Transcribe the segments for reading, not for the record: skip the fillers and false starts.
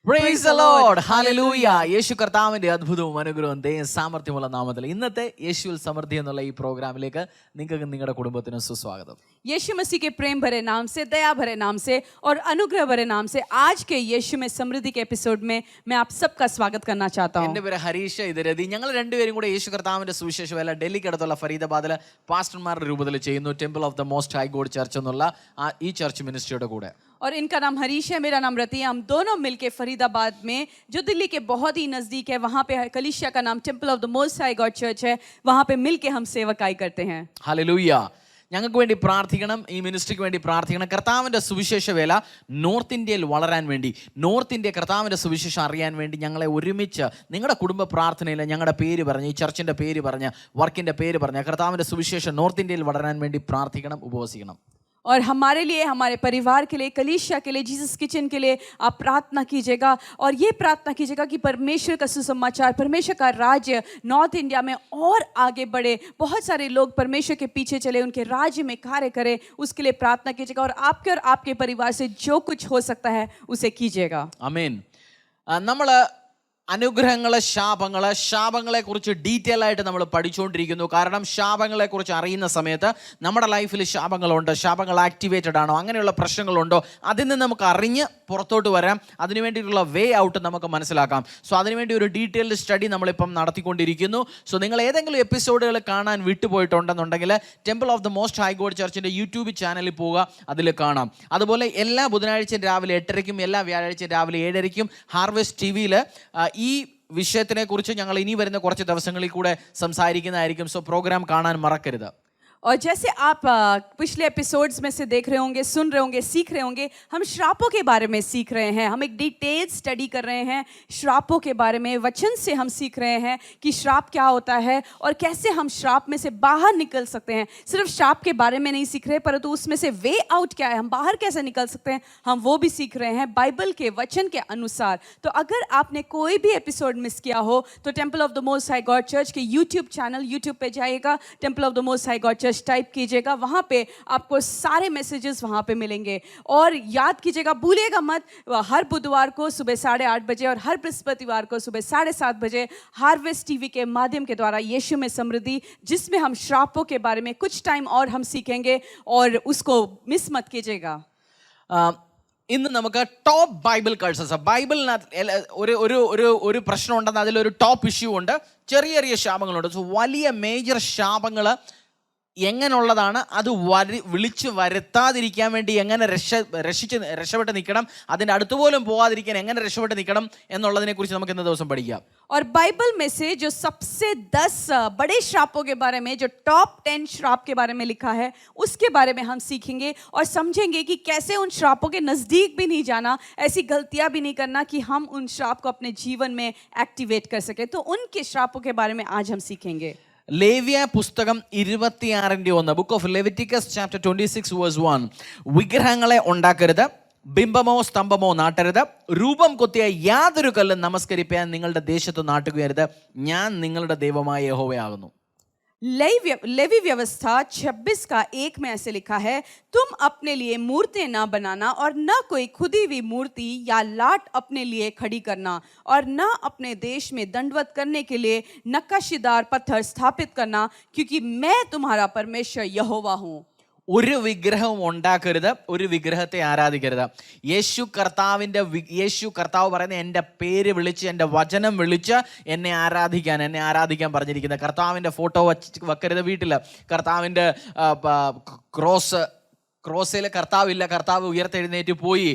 Praise the Lord. Hallelujah. യേശു കർത്താവിന്റെ അത്ഭുതവും അനുഗ്രഹവും ദൈവം സാമർത്ഥ്യമുള്ള നാമത്തിൽ ഇന്നത്തെ യേശുവിൽ സമൃദ്ധി എന്നുള്ള ഈ പ്രോഗ്രാമിലേക്ക് നിങ്ങൾക്ക് നിങ്ങളുടെ കുടുംബത്തിന് സുസ്വാഗതം. यीशु मसीह के प्रेम भरे नाम से, दया भरे नाम से और अनुग्रह भरे नाम से आज के यीशु में समृद्धि के एपिसोड में मैं आप सबका स्वागत करना चाहता हूँ. എൻ്റെ പേര് ഹരീഷ്, ഇത് രതി. ഞങ്ങൾ രണ്ടുപേരും കൂടെ യേശു കർത്താവിന്റെ സുവിശേഷ വേല ഡൽഹിക്ക് അടുത്തുള്ള ഫരീദാബാദിൽ പാസ്റ്റർമാരുടെ രൂപത്തിൽ ചെയ്യുന്നു. Temple of the most high God church എന്നുള്ള ഈ ചർച്ച് മിനിസ്ട്രിയുടെ കൂടെ. और इनका नाम हरीश है, मेरा नाम रति है. हम दोनों मिलके फरीदाबाद में, जो दिल्ली के बहुत ही नज़दीक है, वहाँ पे कलीसिया का नाम temple of the most high God church है. वहाँ पे मिलके हम सेवकाई करते हैं. ഹല്ലേലൂയ. ഞങ്ങൾക്ക് വേണ്ടി പ്രാർത്ഥിക്കണം, ഈ മിനിസ്ട്രിക്ക് വേണ്ടി പ്രാർത്ഥിക്കണം. കർത്താവിൻ്റെ സുവിശേഷ വേല നോർത്ത് ഇന്ത്യയിൽ വളരാൻ വേണ്ടി, നോർത്ത് ഇന്ത്യ കർത്താവിൻ്റെ സുവിശേഷം അറിയാൻ വേണ്ടി ഞങ്ങളെ ഒരുമിച്ച് നിങ്ങളുടെ കുടുംബ പ്രാർത്ഥനയിൽ ഞങ്ങളുടെ പേര് പറഞ്ഞ്, ഈ ചർച്ചിൻ്റെ പേര് പറഞ്ഞ്, വർക്കിൻ്റെ പേര് പറഞ്ഞ് കർത്താവിൻ്റെ സുവിശേഷം നോർത്ത് ഇന്ത്യയിൽ വളരാൻ വേണ്ടി പ്രാർത്ഥിക്കണം, ഉപവസിക്കണം. और हमारे लिए, हमारे परिवार के लिए, कलीसिया के लिए, जीसस किचन के लिए आप प्रार्थना कीजिएगा. और ये प्रार्थना कीजिएगा कि परमेश्वर का सुसमाचार, परमेश्वर का राज्य नॉर्थ इंडिया में और आगे बढ़े. बहुत सारे लोग परमेश्वर के पीछे चले, उनके राज्य में कार्य करें, उसके लिए प्रार्थना कीजिएगा. और आपके परिवार से जो कुछ हो सकता है उसे कीजिएगा. ആമേൻ. നമ്മൾ അനുഗ്രഹങ്ങളെ ശാപങ്ങളെ കുറിച്ച് ഡീറ്റെയിൽ ആയിട്ട് നമ്മൾ പഠിച്ചുകൊണ്ടിരിക്കുന്നു. കാരണം ശാപങ്ങളെ കുറിച്ച് അറിയുന്ന സമയത്ത് നമ്മുടെ ലൈഫിൽ ശാപങ്ങളുണ്ട്, ശാപങ്ങൾ ആക്ടിവേറ്റഡ് ആണോ, അങ്ങനെയുള്ള പ്രശ്നങ്ങളുണ്ടോ, അതിൽ നിന്ന് നമുക്ക് അറിഞ്ഞ് പുറത്തോട്ട് വരാം. അതിനു വേണ്ടിയിട്ടുള്ള വേ ഔട്ട് നമുക്ക് മനസ്സിലാക്കാം. സോ അതിനുവേണ്ടി ഒരു ഡീറ്റെയിൽഡ് സ്റ്റഡി നമ്മളിപ്പം നടത്തിക്കൊണ്ടിരിക്കുന്നു. സോ നിങ്ങൾ ഏതെങ്കിലും എപ്പിസോഡുകൾ കാണാൻ വിട്ടുപോയിട്ടുണ്ടെന്നുണ്ടെങ്കിൽ temple of the most high god ചർച്ചിൻ്റെ യൂട്യൂബ് ചാനലിൽ പോവുക, അതിൽ കാണാം. അതുപോലെ എല്ലാ ബുധനാഴ്ചയും രാവിലെ 8:30 എല്ലാ വ്യാഴാഴ്ചയും രാവിലെ 7:30 ഹാർവെസ്റ്റ് TV-യിൽ ഈ വിഷയത്തിനെ കുറിച്ച് ഞങ്ങൾ ഇനി വരുന്ന കുറച്ച് ദിവസങ്ങളിൽ കൂടെ സംസാരിക്കുന്നതായിരിക്കും. സോ പ്രോഗ്രാം കാണാൻ മറക്കരുത്. और जैसे आप पिछले एपिसोड्स में से देख रहे होंगे, सुन रहे होंगे, सीख रहे होंगे, हम श्रापों के बारे में सीख रहे हैं. हम एक डिटेल स्टडी कर रहे हैं श्रापों के बारे में. वचन से हम सीख रहे हैं कि श्राप क्या होता है और कैसे हम श्राप में से बाहर निकल सकते हैं. सिर्फ श्राप के बारे में नहीं सीख रहे, परंतु उसमें से वे आउट क्या है, हम बाहर कैसे निकल सकते हैं, हम वो भी सीख रहे हैं बाइबल के वचन के अनुसार. तो अगर आपने कोई भी एपिसोड मिस किया हो तो temple of the most high God church के यूट्यूब चैनल, यूट्यूब पे जाइएगा, temple of the most high God church type कीजिएगा. वहाँ पे आपको सारे मैसेजेस वहाँ पे मिलेंगे. और याद कीजिएगा, भूलिएगा मत, हर बुधवार को सुबह 8:30 बजे और हर बृहस्पतिवार को सुबह 7:30 बजे हार्वेस्ट TV के माध्यम के द्वारा यीशु में समृद्धि, जिसमें हम श्रापों के बारे में कुछ टाइम और हम सीखेंगे, और उसको मिस मत कीजिएगा. ഇന്ന് നമുക്ക് ടോപ്പ് ബൈബിൾ കഴ്സസ്, ബൈബിളിനകത്ത് ഒരു പ്രശ്നം ഉണ്ടെന്ന് അതിലൊരു ടോപ്പ് ഇഷ്യൂ ഉണ്ട്. ചെറിയ ചെറിയ ശാപങ്ങളുണ്ട്. സോ വലിയ മേജർ ശാപങ്ങൾ എങ്ങനെയുള്ളതാണ്, അത് വിളിച്ചു വരുത്താതിരിക്കാൻ വേണ്ടി എങ്ങനെ രക്ഷപ്പെട്ട് നിൽക്കണം, അതിൻ്റെ അടുത്തുപോലും പോകാതിരിക്കാൻ എങ്ങനെ രക്ഷപ്പെട്ട് നിൽക്കണം എന്നുള്ളതിനെ കുറിച്ച് നമുക്ക് ഇന്ന ദിവസം പഠിക്കാം. और बाइबल में से जो सबसे 10 बड़े श्रापों के बारे में, जो टॉप 10 श्राप के बारे में लिखा है, उसके बारे में हम सीखेंगे और समझेंगे कि कैसे उन श्रापों के नज़दीक भी नहीं जाना, ऐसी गलतियां भी नहीं करना कि हम उन श्राप को अपने जीवन में एक्टिवेट कर सके. तो उनके श्रापों के बारे में आज हम सीखेंगे. ലേവ്യ പുസ്തകം 26:1, ബുക്ക് ഓഫ് ലെവിറ്റിക്കസ് ചാപ്റ്റർ 26:1. വിഗ്രഹങ്ങളെ ഉണ്ടാക്കരുത്, ബിംബമോ സ്തംഭമോ നാട്ടരുത്, രൂപം കൊത്തിയ യാതൊരു കല്ലും നമസ്കരിപ്പാൻ നിങ്ങളുടെ ദേശത്ത് നാട്ടുകയരുത്, ഞാൻ നിങ്ങളുടെ ദൈവമായ യഹോവയാകുന്നു. लेवी व्यवस्था 26 का 1 में ऐसे लिखा है, तुम अपने लिए मूर्तें न बनाना और न कोई खुदी हुई मूर्ति या लाट अपने लिए खड़ी करना, और न अपने देश में दंडवत करने के लिए नक्काशीदार पत्थर स्थापित करना, क्योंकि मैं तुम्हारा परमेश्वर यहोवा हूँ. ഒരു വിഗ്രഹവും ഉണ്ടാക്കരുത്, ഒരു വിഗ്രഹത്തെ ആരാധിക്കരുത്. യേശു കർത്താവ് പറയുന്നത് എൻ്റെ പേര് വിളിച്ച്, എൻ്റെ വചനം വിളിച്ച് എന്നെ ആരാധിക്കാൻ പറഞ്ഞിരിക്കുന്നത്. കർത്താവിൻ്റെ ഫോട്ടോ വെക്കരുത് വീട്ടിൽ. കർത്താവിൻ്റെ ക്രോസിൽ കർത്താവില്ല, കർത്താവ് ഉയർത്തെഴുന്നേറ്റ് പോയി.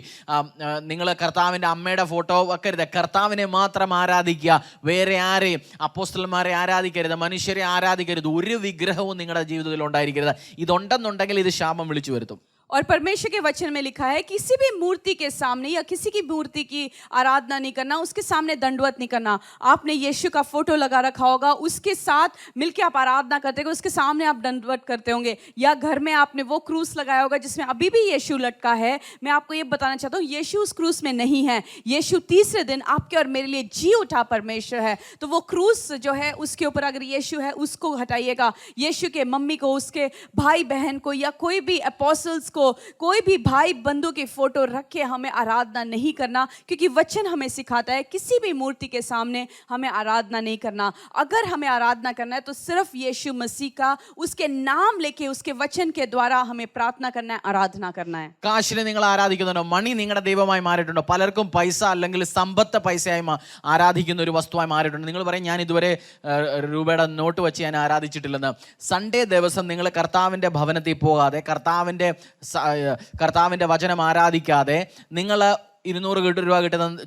നിങ്ങൾ കർത്താവിൻ്റെ അമ്മയുടെ ഫോട്ടോ വെക്കരുത്. കർത്താവിനെ മാത്രം ആരാധിക്കുക. വേറെ ആരെയും, അപ്പോസ്തലന്മാരെ ആരാധിക്കരുത്, മനുഷ്യരെ ആരാധിക്കരുത്. ഒരു വിഗ്രഹവും നിങ്ങളുടെ ജീവിതത്തിൽ ഉണ്ടായിരിക്കരുത്. ഇതുണ്ടെന്നുണ്ടെങ്കിൽ ഇത് ശാപം വിളിച്ചു വരുത്തും. और परमेश्वर के वचन में लिखा है, किसी भी मूर्ति के सामने या किसी की मूर्ति की आराधना नहीं करना, उसके सामने दंडवत नहीं करना. आपने यीशु का फोटो लगा रखा होगा, उसके साथ मिलके आप आराधना करते होंगे, उसके सामने आप दंडवत करते होंगे. या घर में आपने वो क्रूस लगाया होगा जिसमें अभी भी यीशु लटका है. मैं आपको ये बताना चाहता हूँ, यीशु उस क्रूस में नहीं है. यीशु तीसरे दिन आपके और मेरे लिए जी उठा परमेश्वर है. तो वो क्रूस जो है, उसके ऊपर अगर यीशु है, उसको हटाइएगा. यीशु के मम्मी को, उसके भाई बहन को, या कोई भी अपोस्टल्स को को कोई भी भाई बंधु की फोटो रख के हमें आराधना नहीं करना, क्योंकि वचन हमें सिखाता है किसी भी मूर्ति के सामने हमें आराधना नहीं करना। अगर हमें आराधना करना है तो सिर्फ यीशु मसीह का, उसके नाम लेके, उसके वचन के द्वारा हमें प्रार्थना करना है, आराधना करना है। കാശിനെ നിങ്ങൾ ആരാധിക്കുന്നുണ്ടോ? മണി നിങ്ങളുടെ ദൈവമായി മാറിയിട്ടുണ്ടോ? പലർക്കും പൈസ അല്ലെങ്കിൽ സമ്പത്ത് പൈസയായി ആരാധിക്കുന്ന ഒരു വസ്തുവായി മാറിയിട്ടുണ്ട്. നിങ്ങൾ പറയും ഞാൻ ഇതുവരെ രൂപയുടെ നോട്ട് വെച്ച് ഞാൻ ആരാധിച്ചിട്ടില്ലെന്ന്. സൺഡേ ദിവസം നിങ്ങൾ കർത്താവിൻ്റെ ഭവനത്തിൽ പോകാതെ, കർത്താവിൻ്റെ വചനം ആരാധിക്കാതെ, നിങ്ങൾ 200 രൂപ കിട്ടുന്ന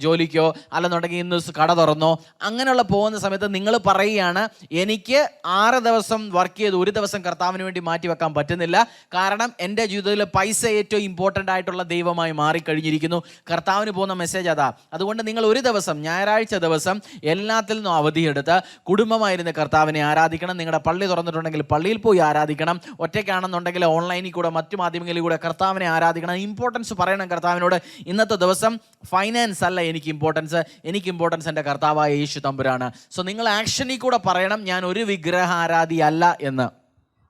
ജോലിക്കോ അല്ലെന്നുണ്ടെങ്കിൽ ഇന്ന് കട തുറന്നോ അങ്ങനെയുള്ള പോകുന്ന സമയത്ത് നിങ്ങൾ പറയുകയാണ് എനിക്ക് 6 ദിവസം വർക്ക് ചെയ്ത് 1 ദിവസം കർത്താവിന് വേണ്ടി മാറ്റി വെക്കാൻ പറ്റുന്നില്ല, കാരണം എൻ്റെ ജീവിതത്തിൽ പൈസ ഏറ്റവും ഇമ്പോർട്ടൻ്റ് ആയിട്ടുള്ള ദൈവമായി മാറിക്കഴിഞ്ഞിരിക്കുന്നു. കർത്താവിന് പോകുന്ന മെസ്സേജ് അതാ. അതുകൊണ്ട് നിങ്ങൾ 1 ദിവസം, ഞായറാഴ്ച ദിവസം എല്ലാത്തിൽ നിന്നും അവധിയെടുത്ത് കുടുംബമായിരുന്ന കർത്താവിനെ ആരാധിക്കണം. നിങ്ങളുടെ പള്ളി തുറന്നിട്ടുണ്ടെങ്കിൽ പള്ളിയിൽ പോയി ആരാധിക്കണം. ഒറ്റയ്ക്കാണെന്നുണ്ടെങ്കിൽ ഓൺലൈനിൽ കൂടെ മറ്റു മാധ്യമങ്ങളിൽ കൂടെ കർത്താവിനെ ആരാധിക്കണം. ഇമ്പോർട്ടൻസ് പറയണം കർത്താവിനോട്. ഇന്നത്തെ ദിവസം ഫൈനാൻസ് അല്ല എനിക്ക് ഇമ്പോർട്ടൻസ് എൻ്റെ കർത്താവായ യേശു തമ്പുരാണ്. സോ നിങ്ങൾ ആക്ഷനിൽ കൂടെ പറയണം ഞാൻ ഒരു വിഗ്രഹാരാധി അല്ല എന്ന്.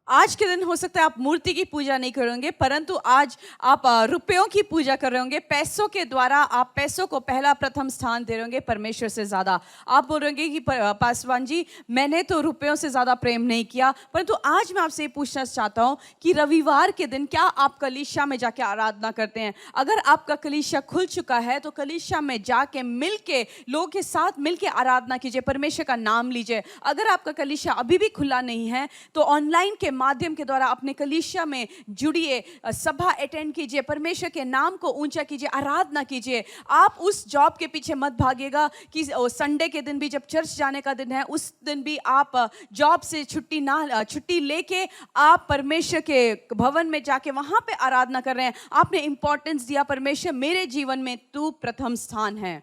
आज के दिन हो सकता है आप मूर्ति की पूजा नहीं करोगे, परंतु आज आप रुपयों की पूजा कर रहे होंगे। पैसों के द्वारा आप पैसों को पहला प्रथम स्थान दे रहे होंगे परमेश्वर से ज़्यादा। आप बोल रहे होंगे कि पासवान जी मैंने तो रुपयों से ज़्यादा प्रेम नहीं किया, परंतु आज मैं आपसे ये पूछना चाहता हूँ कि रविवार के दिन क्या आप कलीसिया में जाके आराधना करते हैं? अगर आपका कलीसिया खुल चुका है तो कलीसिया में जाके मिल के लोगों के साथ मिल के आराधना कीजिए, परमेश्वर का नाम लीजिए। अगर आपका कलीसिया अभी भी खुला नहीं है तो ऑनलाइन के माध्यम के द्वारा अपने कलीसिया में जुड़िए, सभा अटेंड कीजिए, परमेश्वर के नाम को ऊंचा कीजिए, आराधना कीजिए। आप उस जॉब के पीछे मत भागिएगा कि संडे के दिन भी जब चर्च जाने का दिन है उस दिन भी आप जॉब से छुट्टी लेके आप परमेश्वर के भवन में जाके वहां पे आराधना कर रहे हैं। आपने इंपॉर्टेंस दिया परमेश्वर मेरे जीवन में तू प्रथम स्थान है।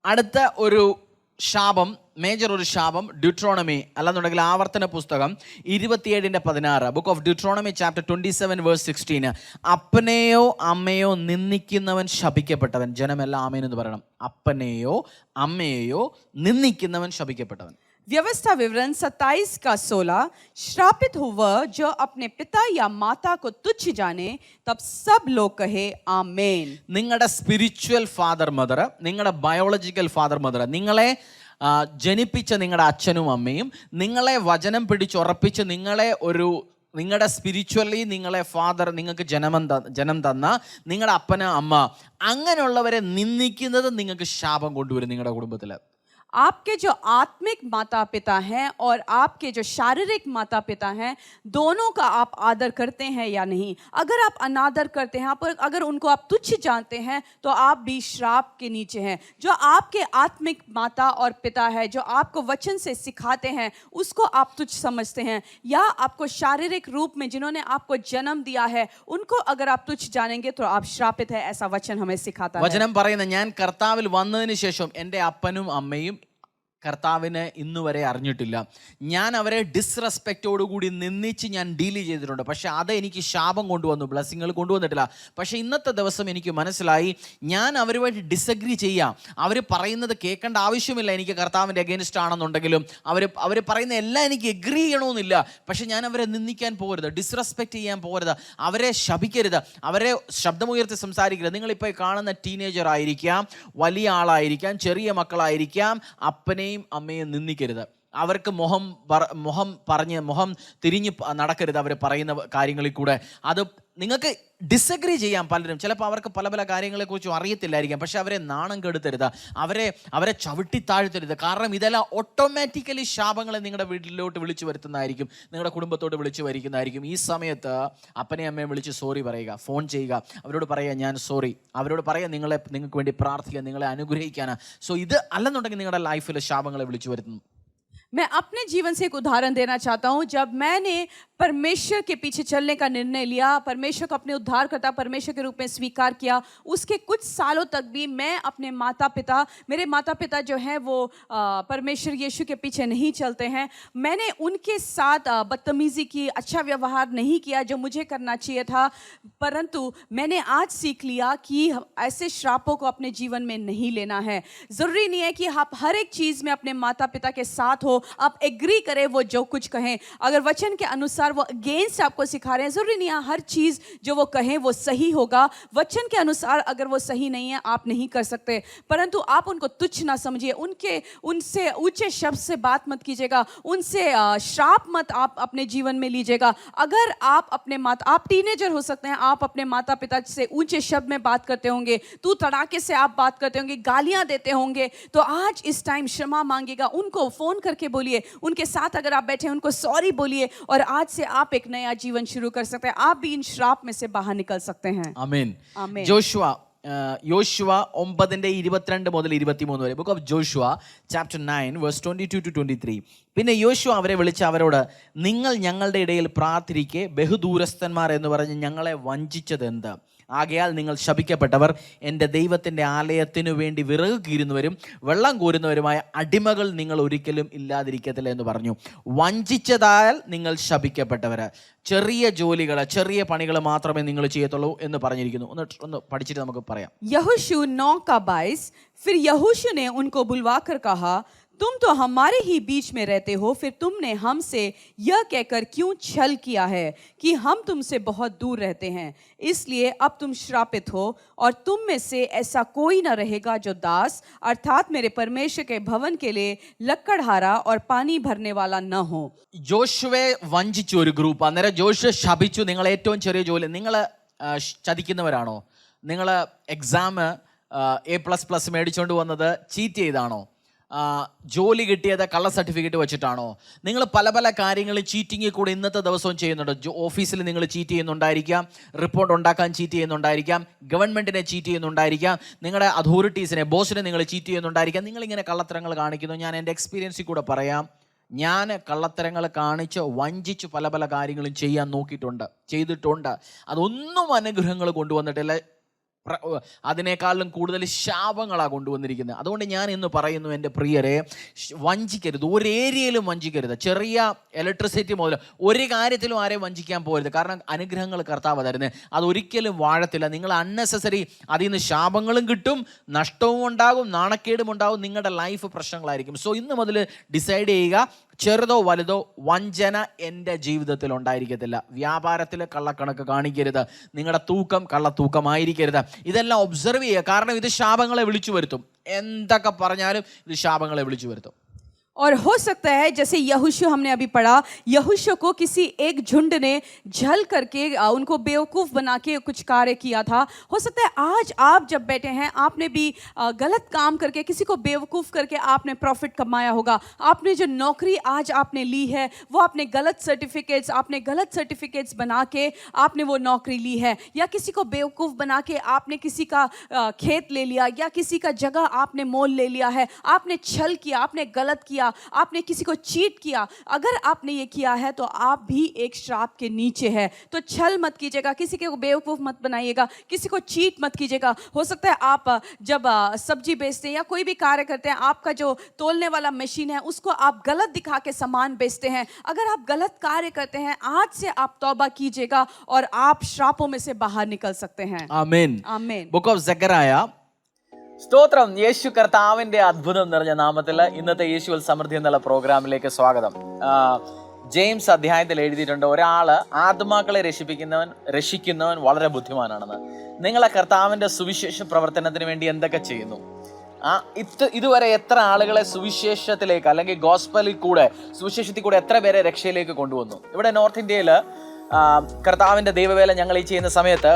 അടുത്ത ഒരു ശാപം, മേജർ ഒരു ശാപം, ഡ്യൂട്രോണമി അല്ലെന്നുണ്ടെങ്കിൽ ആവർത്തന പുസ്തകം 27:16, ബുക്ക് ഓഫ് ഡ്യൂട്രോണമി ചാപ്റ്റർ 27:16. അപ്പനെയോ അമ്മയോ നിന്ദിക്കുന്നവൻ ശപിക്കപ്പെട്ടവൻ. ജനമെല്ലാം ആമേൻ എന്ന് പറയണം. അപ്പനെയോ അമ്മയെയോ നിന്ദിക്കുന്നവൻ ശപിക്കപ്പെട്ടവൻ. व्यवस्था विवरण 27:16, श्रापित हो वह जो अपने पिता या माता को तुच्छ जाने, तब सब लोग कहे आमेन. നിങ്ങളുടെ സ്പിരിച്വൽ ഫാദർ മദർ, നിങ്ങളുടെ ബയോളജിക്കൽ ഫാദർ മദർ, നിങ്ങളെ ജനിപ്പിച്ച നിങ്ങളുടെ അച്ഛനും അമ്മയും, നിങ്ങളെ വചനം പിടിച്ചുറപ്പിച്ച് നിങ്ങളുടെ സ്പിരിച്വലി നിങ്ങളെ ഫാദർ, നിങ്ങൾക്ക് ജനം തന്ന നിങ്ങളുടെ അപ്പന അമ്മ, അങ്ങനെയുള്ളവരെ നിന്ദിക്കുന്നത് നിങ്ങൾക്ക് ശാപം കൊണ്ടുവരും നിങ്ങളുടെ കുടുംബത്തിൽ. आपके जो आत्मिक माता पिता हैं और आपके जो शारीरिक माता पिता हैं, दोनों का आप आदर करते हैं या नहीं? अगर आप अनादर करते हैं, अगर उनको आप तुच्छ जानते हैं तो आप भी श्राप के नीचे हैं। जो आपके आत्मिक माता और पिता है, जो आपको वचन से सिखाते हैं, उसको आप तुच्छ समझते हैं, या आपको शारीरिक रूप में जिन्होंने आपको जन्म दिया है उनको अगर आप तुच्छ जानेंगे तो आप श्रापित है। ऐसा वचन हमें सिखाता है। വചനം പറയുന്നത് ഞാൻ കർത്താവിൽ വന്നതിന് ശേഷം എൻ്റെ അപ്പനും അമ്മയും കർത്താവിനെ ഇന്നു വരെ അറിഞ്ഞിട്ടില്ല. ഞാൻ അവരെ ഡിസ്റെസ്പെക്റ്റോടുകൂടി നിന്ദിച്ച് ഞാൻ ഡീൽ ചെയ്തിട്ടുണ്ട്. പക്ഷേ അത് എനിക്ക് ശാപം കൊണ്ടുവന്നു, ബ്ലെസ്സിങ്ങൾ കൊണ്ടുവന്നിട്ടില്ല. പക്ഷേ ഇന്നത്തെ ദിവസം എനിക്ക് മനസ്സിലായി ഞാൻ അവരുമായിട്ട് ഡിസഗ്രി ചെയ്യാം. അവർ പറയുന്നത് കേൾക്കേണ്ട ആവശ്യമില്ല. എനിക്ക് കർത്താവിൻ്റെ അഗേൻസ്റ്റ് ആണെന്നുണ്ടെങ്കിലും അവർ പറയുന്ന എല്ലാം എനിക്ക് എഗ്രി ചെയ്യണമെന്നില്ല. പക്ഷേ ഞാൻ അവരെ നിന്ദിക്കാൻ പോകരുത്, ഡിസ്റെസ്പെക്റ്റ് ചെയ്യാൻ പോകരുത്, അവരെ ശപിക്കരുത്, അവരെ ശബ്ദമുയർത്തി സംസാരിക്കരുത്. നിങ്ങളിപ്പോൾ കാണുന്ന ടീനേജർ ആയിരിക്കാം, വലിയ ആളായിരിക്കാം, ചെറിയ മക്കളായിരിക്കാം, അപ്പനെയും അമ്മയെ നിന്ദിക്കരുത്. അവർക്ക് മുഖം തിരിഞ്ഞ് നടക്കരുത്. അവർ പറയുന്ന കാര്യങ്ങളിൽ കൂടെ അത് നിങ്ങൾക്ക് ഡിസഗ്രി ചെയ്യാം. പലരും ചിലപ്പോൾ അവർക്ക് പല പല കാര്യങ്ങളെക്കുറിച്ചും അറിയത്തില്ലായിരിക്കാം. പക്ഷെ അവരെ നാണം കെടുത്തരുത്, അവരെ ചവിട്ടി താഴ്ത്തരുത്. കാരണം ഇതെല്ലാം ഓട്ടോമാറ്റിക്കലി ശാപങ്ങളെ നിങ്ങളുടെ വീട്ടിലോട്ട് വിളിച്ചു വരുത്തുന്നതായിരിക്കും, നിങ്ങളുടെ കുടുംബത്തോട്ട് വിളിച്ചു വരുന്നതായിരിക്കും. ഈ സമയത്ത് അപ്പനെയും അമ്മയും വിളിച്ച് സോറി പറയുക, ഫോൺ ചെയ്യുക, അവരോട് പറയുക ഞാൻ സോറി, അവരോട് പറയുക നിങ്ങൾക്ക് വേണ്ടി പ്രാർത്ഥിക്കുക, നിങ്ങളെ അനുഗ്രഹിക്കാനാണ്. സോ ഇത് അല്ലെന്നുണ്ടെങ്കിൽ നിങ്ങളുടെ ലൈഫിൽ ശാപങ്ങളെ വിളിച്ചു വരുത്തുന്നു. मैं अपने जीवन से एक उदाहरण देना चाहता हूँ। जब मैंने परमेश्वर के पीछे चलने का निर्णय लिया, परमेश्वर को अपने उद्धारकर्ता परमेश्वर के रूप में स्वीकार किया, उसके कुछ सालों तक भी मैं अपने मेरे माता पिता जो हैं वो परमेश्वर यीशु के पीछे नहीं चलते हैं। मैंने उनके साथ बदतमीज़ी की, अच्छा व्यवहार नहीं किया जो मुझे करना चाहिए था। परंतु मैंने आज सीख लिया कि ऐसे श्रापों को अपने जीवन में नहीं लेना है। ज़रूरी नहीं है कि आप हर एक चीज़ में अपने माता पिता के साथ हो, आप एग्री करें वो जो कुछ कहें. अगर वचन के अनुसार वो अगेंस्ट आपको सिखा रहे हैं, जरूरी नहीं है हर चीज जो वो कहें वो सही होगा. वचन के अनुसार अगर वो सही नहीं है आप नहीं कर सकते, परंतु आप उनको तुच्छ ना समझिए. उनसे ऊंचे शब्द से बात मत कीजिएगा, उनसे श्राप मत आप अपने जीवन में लीजिएगा. अगर आप टीनेजर हो सकते हैं, आप अपने माता पिता से ऊंचे शब्द में बात करते होंगे, तू तड़ाके से आप बात करते होंगे, गालियां देते होंगे, तो आज इस टाइम क्षमा मांगिएगा. उनको फोन करके बोलिए, उनके साथ अगर आप बैठे हैं उनको सॉरी बोलिए, और आज से आप एक नया जीवन शुरू कर सकते हैं. आप भी इन श्राप में से बाहर निकल सकते हैं. ആമേൻ. ആമേൻ. യോശുവ 9:22 മുതൽ 23 വരെ. Book of Joshua chapter 9 verse 22 to 23. പിന്നെ യോശുവ അവരെ വിളിച്ച് അവരോട്, നിങ്ങൾ ഞങ്ങളുടെ ഇടയിൽ പ്രാർത്ഥിരിക്കെ ബഹുദൂരസ്ഥന്മാർ എന്ന് പറഞ്ഞ് ഞങ്ങളെ വഞ്ചിച്ചത് എന്ത്? ആകയാൽ നിങ്ങൾ ശപിക്കപ്പെട്ടവർ, എൻ്റെ ദൈവത്തിൻ്റെ ആലയത്തിനു വേണ്ടി വിറക് കീരുന്നവരും വെള്ളം കോരുന്നവരുമായ അടിമകൾ നിങ്ങൾ ഒരിക്കലും ഇല്ലാതിരിക്കത്തില്ല എന്ന് പറഞ്ഞു. വഞ്ചിച്ചതാൽ നിങ്ങൾ ശപിക്കപ്പെട്ടവർ. ചെറിയ ജോലികൾ, ചെറിയ പണികൾ മാത്രമേ നിങ്ങൾ ചെയ്യത്തുള്ളൂ എന്ന് പറഞ്ഞിരിക്കുന്നു. ഒന്ന് പഠിച്ചിട്ട് നമുക്ക് പറയാം. यहोशू 9:22. फिर यहोशू ने उनको बुलवाकर कहा, तुम तो हमारे ही बीच में रहते हो, फिर तुमने हमसे यह कहकर क्यों छल किया है कि हम तुमसे बहुत दूर रहते हैं? इसलिए अब तुम श्रापित हो, और तुम में से ऐसा कोई न रहेगा जो दास अर्थात मेरे परमेश्वर के भवन के लिए लकड़हारा और पानी भरने वाला न हो. ജോഷുവെ വഞ്ചിച്ചു ഒരു ഗ്രൂപ്പ്. അന്നേരം ജോഷുവ ശപിച്ചു, നിങ്ങൾ ഏറ്റവും ചെറിയ ജോലി, നിങ്ങൾ ചതിക്കുന്നവരാണോ? നിങ്ങൾ എക്സാം A++ മേടിച്ചുകൊണ്ട് വന്നത് ചീറ്റ് ചെയ്താണോ? ജോലി കിട്ടിയത് കള്ള സർട്ടിഫിക്കറ്റ് വെച്ചിട്ടാണോ? നിങ്ങൾ പല പല കാര്യങ്ങൾ ചീറ്റിങ്ങിൽ കൂടെ ഇന്നത്തെ ദിവസവും ചെയ്യുന്നുണ്ട്. ഓഫീസിൽ നിങ്ങൾ ചീറ്റ് ചെയ്യുന്നുണ്ടായിരിക്കാം, റിപ്പോർട്ട് ഉണ്ടാക്കാൻ ചീറ്റ് ചെയ്യുന്നുണ്ടായിരിക്കാം, ഗവൺമെൻറ്റിനെ ചീറ്റ് ചെയ്യുന്നുണ്ടായിരിക്കാം, നിങ്ങളുടെ അതോറിറ്റീസിനെ, ബോസിനെ നിങ്ങൾ ചീറ്റ് ചെയ്യുന്നുണ്ടായിരിക്കാം. നിങ്ങളിങ്ങനെ കള്ളത്തരങ്ങൾ കാണിക്കുന്നു. ഞാൻ എൻ്റെ എക്സ്പീരിയൻസിൽ കൂടെ പറയാം. ഞാൻ കള്ളത്തരങ്ങൾ കാണിച്ച് വഞ്ചിച്ച് പല പല കാര്യങ്ങളും ചെയ്യാൻ നോക്കിയിട്ടുണ്ട്, ചെയ്തിട്ടുണ്ട്. അതൊന്നും അനുഗ്രഹങ്ങൾ കൊണ്ടുവന്നിട്ടില്ല. അതിനേക്കാളും കൂടുതൽ ശാപങ്ങളാണ് കൊണ്ടുവന്നിരിക്കുന്നത്. അതുകൊണ്ട് ഞാൻ ഇന്ന് പറയുന്നു, എൻ്റെ പ്രിയരെ, വഞ്ചിക്കരുത്, ഒരു ഏരിയയിലും വഞ്ചിക്കരുത്. ചെറിയ ഇലക്ട്രിസിറ്റി മുതൽ ഒരു കാര്യത്തിലും ആരെയും വഞ്ചിക്കാൻ പോകരുത്. കാരണം അനുഗ്രഹങ്ങൾ കർത്താവ് തരുന്നത് അതൊരിക്കലും വാഴത്തില്ല. നിങ്ങൾ അൺനെസസറി അതിൽ നിന്ന് ശാപങ്ങളും കിട്ടും, നഷ്ടവും ഉണ്ടാകും, നാണക്കേടും ഉണ്ടാകും, നിങ്ങളുടെ ലൈഫ് പ്രശ്നങ്ങളായിരിക്കും. സോ ഇന്ന് മുതൽ ഡിസൈഡ് ചെയ്യുക, ചെറുതോ വലുതോ വഞ്ചന എൻ്റെ ജീവിതത്തിൽ ഉണ്ടായിരിക്കത്തില്ല. വ്യാപാരത്തിൽ കള്ളക്കണക്ക് കാണിക്കരുത്, നിങ്ങളുടെ തൂക്കം കള്ളത്തൂക്കമായിരിക്കരുത്. ഇതെല്ലാം ഒബ്സർവ് ചെയ്യുക. കാരണം ഇത് ശാപങ്ങളെ വിളിച്ചു വരുത്തും. എന്തൊക്കെ പറഞ്ഞാലും ഇത് ശാപങ്ങളെ വിളിച്ചു വരുത്തും. और हो सकता है जैसे यहोशू हमने अभी पढ़ा, यहोशू को किसी एक झुंड ने झल करके उनको बेवकूफ़ बना के कुछ कार्य किया था. हो सकता है आज आप जब बैठे हैं आपने भी गलत काम करके किसी को बेवकूफ़ करके आपने प्रॉफिट कमाया होगा. आपने जो नौकरी आज आपने ली है वो आपने गलत सर्टिफिकेट्स बना के आपने वो नौकरी ली है, या किसी को बेवकूफ़ बना के आपने किसी का खेत ले लिया, या किसी का जगह आपने मोल ले लिया है. आपने छल किया, आपने गलत किया, आपने किसी को चीट किया. अगर आपने ये किया है तो आप भी एक श्राप के नीचे है. तो छल मत कीजिएगा, किसी को बेवकूफ़ मत बनाइएगा, किसी को चीट मत कीजिएगा. हो सकता है आप जब सब्जी बेचते हैं या कोई भी कार्य करते हैं, आपका जो तोलने वाला मशीन है उसको आप गलत दिखा के सामान बेचते हैं. अगर आप गलत कार्य करते हैं, आज से आप तौबा कीजिएगा और आप श्रापों में से बाहर निकल सकते हैं. ആമേൻ. आमीन. Book of Zechariah. സ്തോത്രം. യേശു കർത്താവിൻ്റെ അത്ഭുതം നിറഞ്ഞ നാമത്തിൽ ഇന്നത്തെ യേശുവൽ സമൃദ്ധി എന്നുള്ള പ്രോഗ്രാമിലേക്ക് സ്വാഗതം. ജെയിംസ് അധ്യായത്തിൽ എഴുതിയിട്ടുണ്ട്, ഒരാള് ആത്മാക്കളെ രക്ഷിക്കുന്നവൻ വളരെ ബുദ്ധിമാനാണെന്ന്. നിങ്ങളെ കർത്താവിൻ്റെ സുവിശേഷ പ്രവർത്തനത്തിന് വേണ്ടി എന്തൊക്കെ ചെയ്യുന്നു? ഇതുവരെ എത്ര ആളുകളെ സുവിശേഷത്തിലേക്ക് അല്ലെങ്കിൽ ഗോസ്പലിൽ കൂടെ, സുവിശേഷത്തിൽ കൂടെ എത്ര പേരെ രക്ഷയിലേക്ക് കൊണ്ടുവന്നു? ഇവിടെ നോർത്ത് ഇന്ത്യയിൽ കർത്താവിൻ്റെ ദൈവവേല ഞങ്ങൾ ഈ ചെയ്യുന്ന സമയത്ത്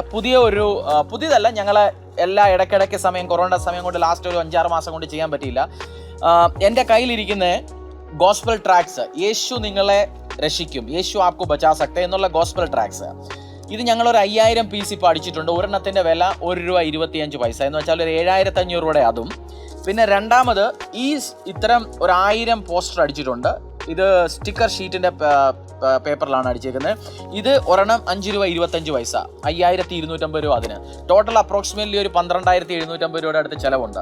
പുതിയതല്ല, ഞങ്ങൾ എല്ലാ ഇടയ്ക്കിടയ്ക്ക് സമയം, കൊറോണ സമയം കൊണ്ട് ലാസ്റ്റ് ഒരു 5-6 മാസം കൊണ്ട് ചെയ്യാൻ പറ്റിയില്ല. എൻ്റെ കയ്യിലിരിക്കുന്ന ഗോസ്പൽ ട്രാക്സ്, യേശു നിങ്ങളെ രക്ഷിക്കും, യേശു ആപ്കോ ബച്ചാ സക്തേ എന്നുള്ള ഗോസ്പൽ ട്രാക്സ്, ഇത് ഞങ്ങളൊരു 5000 പീസ് ഇപ്പോൾ അടിച്ചിട്ടുണ്ട്. ഒരെണ്ണത്തിൻ്റെ വില ₹1.25 എന്ന് വെച്ചാൽ ഒരു 7500 രൂപയുടെ അതും. പിന്നെ രണ്ടാമത് ഇത്തരം ഒരു 1000 പോസ്റ്റർ അടിച്ചിട്ടുണ്ട്. ഇത് സ്റ്റിക്കർ ഷീറ്റിൻ്റെ പേപ്പറിലാണ് അടിച്ചേക്കുന്നത്. ഇത് ഒരെണ്ണം ₹5.25, 5250 രൂപ അതിന്. ടോട്ടൽ അപ്രോക്സിമേറ്റ്ലി ഒരു 12750 രൂപയുടെ അടുത്ത് ചിലവുണ്ട്.